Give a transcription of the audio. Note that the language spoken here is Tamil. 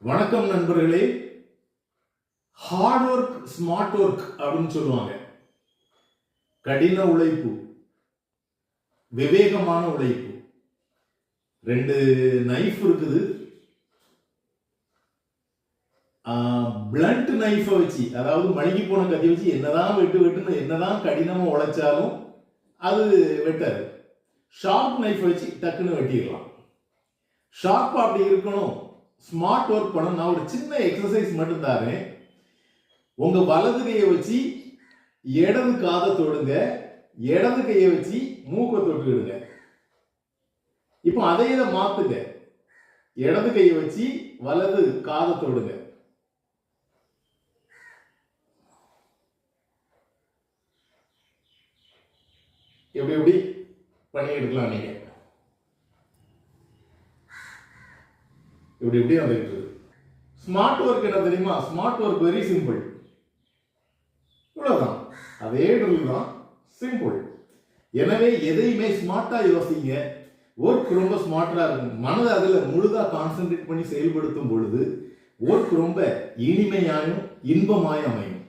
வணக்கம் நண்பர்களே. ஹார்ட் ஒர்க் ஸ்மார்ட் ஒர்க் அப்படின்னு சொல்லுவாங்க. கடின உழைப்பு, விவேகமான உழைப்பு. ரெண்டு நைஃப் இருக்குது. பிளண்ட் நைஃபை வச்சு, அதாவது மழுங்கி போன கத்தி வச்சு என்னதான் வெட்டுன்னு என்னதான் கடினமா உழைச்சாலும் அது வெட்டாது. ஷார்ப் நைஃப் வச்சு டக்குன்னு வெட்டிடலாம். ஷார்ப்பா அப்படி இருக்கணும், ஸ்மார்ட் ஒர்க் பண்ணணும். நான் ஒரு சின்ன எக்ஸசைஸ் மட்டும் தாரேன். உங்க வலது கையை வச்சு இடது காதை தொடுங்க, இடது கையை வச்சு மூக்கை தொட்டுடுங்க. இப்போ அதே இதை மாத்துங்க. இடது கையை வச்சு வலது காதை தொடுங்க. எப்படி எப்படி பண்ணி எடுக்கலாம் நீங்க. இப்படி இப்படி வந்துட்டு இருக்கு. ஸ்மார்ட் ஒர்க் என்ன தெரியுமா? Smart work very simple. இவ்வளவுதான், அதே ட்ரில் தான், சிம்பிள். எனவே எதையுமே ஸ்மார்ட்டா யோசிங்க. ஒர்க் ரொம்ப ஸ்மார்ட்டா இருக்கும். மனதை அதுல முழுதா கான்சென்ட்ரேட் பண்ணி செயல்படுத்தும் பொழுது ஒர்க் ரொம்ப இனிமையாயும் இன்பமாயும் அமையும்.